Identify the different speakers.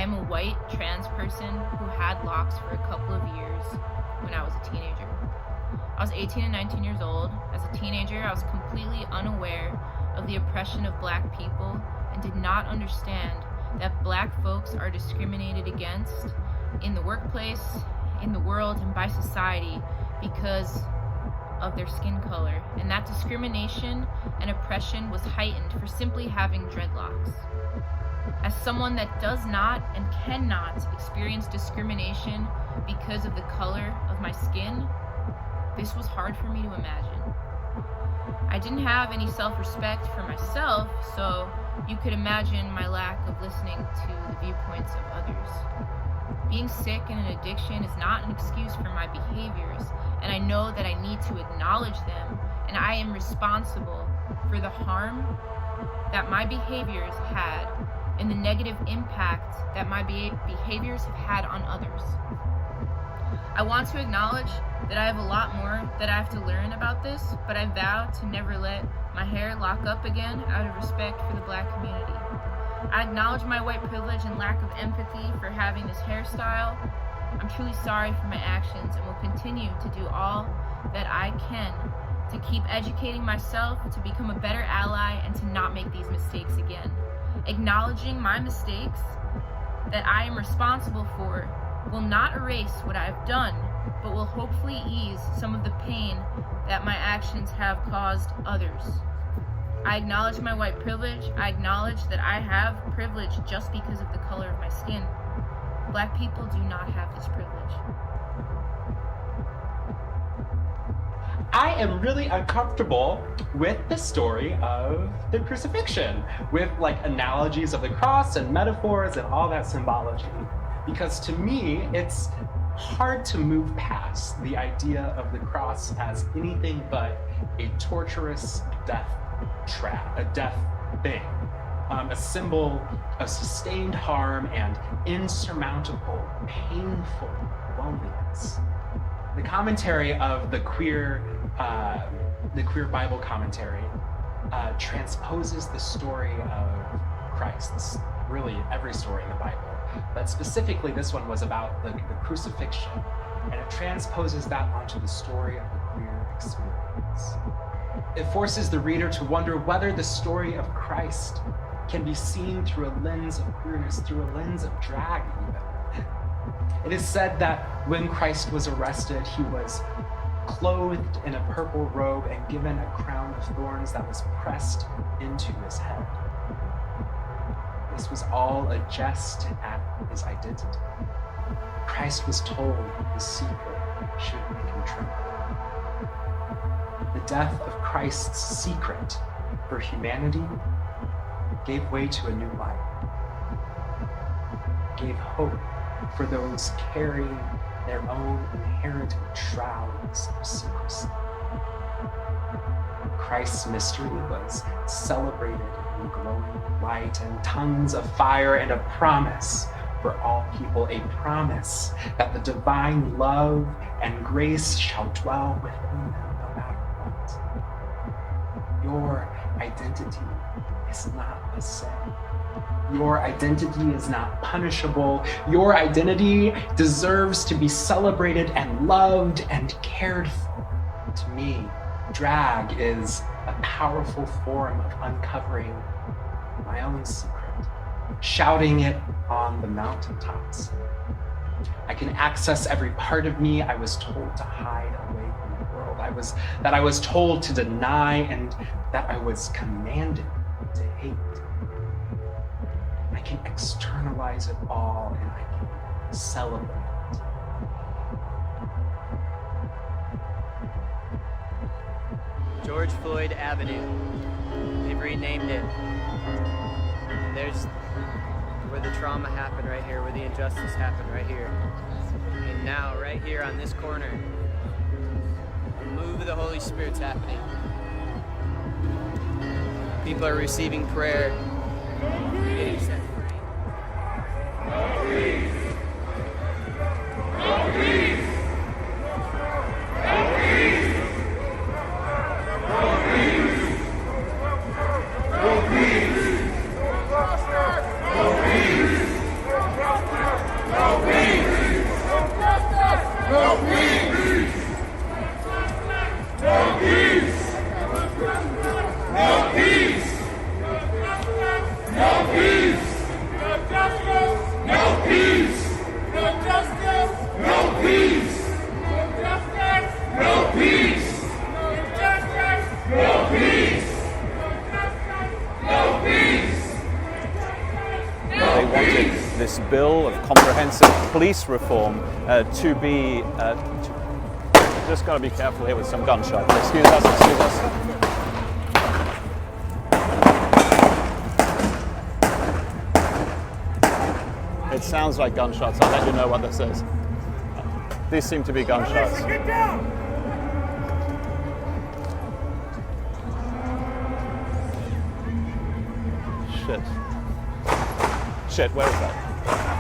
Speaker 1: I am a white trans person who had locks for a couple of years when I was a teenager. I was 18 and 19 years old. As a teenager, I was completely unaware of the oppression of Black people and did not understand that Black folks are discriminated against in the workplace, in the world, and by society because of their skin color. And that discrimination and oppression was heightened for simply having dreadlocks. As someone that does not and cannot experience discrimination because of the color of my skin, this was hard for me to imagine. I didn't have any self-respect for myself, so you could imagine my lack of listening to the viewpoints of others. Being sick and an addiction is not an excuse for my behaviors, and I know that I need to acknowledge them, and I am responsible for the harm that my behaviors had and the negative impact that my behaviors have had on others. I want to acknowledge that I have a lot more that I have to learn about this, but I vow to never let my hair lock up again out of respect for the Black community. I acknowledge my white privilege and lack of empathy for having this hairstyle. I'm truly sorry for my actions and will continue to do all that I can to keep educating myself, to become a better ally, and to not make these mistakes again. Acknowledging my mistakes that I am responsible for will not erase what I've done, but will hopefully ease some of the pain that my actions have caused others. I acknowledge my white privilege. I acknowledge that I have privilege just because of the color of my skin. Black people do not have this privilege.
Speaker 2: I am really uncomfortable with the story of the crucifixion, with like analogies of the cross and metaphors and all that symbology. Because to me, it's hard to move past the idea of the cross as anything but a torturous death trap, a death thing, a symbol of sustained harm and insurmountable, painful loneliness. The commentary of the queer Bible commentary transposes the story of Christ. Really every story in the Bible, but specifically this one was about the crucifixion, and it transposes that onto the story of the queer experience. It forces the reader to wonder whether the story of Christ can be seen through a lens of queerness, through a lens of drag even. It is said that when Christ was arrested, he was clothed in a purple robe and given a crown of thorns that was pressed into his head. This was all a jest at his identity. Christ was told his secret should make him tremble. The death of Christ's secret for humanity gave way to a new life, gave hope for those carrying their own inherent shrouds of secrecy. Christ's mystery was celebrated in glowing light and tongues of fire, and a promise for all people, a promise that the divine love and grace shall dwell within them no matter what. Your identity is not the same. Your identity is not punishable. Your identity deserves to be celebrated and loved and cared for. To me, drag is a powerful form of uncovering my own secret, shouting it on the mountaintops. I can access every part of me I was told to hide away from the world. That I was told to deny, and that I was commanded to hate. I can externalize it all, and I can celebrate it.
Speaker 3: George Floyd Avenue. They've renamed it. And there's where the trauma happened right here, where the injustice happened right here. And now, right here on this corner, the move of the Holy Spirit's happening. People are receiving prayer, getting set free.
Speaker 4: No peace! No peace! No peace! No peace! No peace! No peace!
Speaker 5: comprehensive police reform to be. Just got to be careful here with some gunshots. Excuse us, excuse us. It sounds like gunshots. I'll let you know what this is. These seem to be gunshots.
Speaker 4: Get down!
Speaker 5: Shit. Shit, where is that?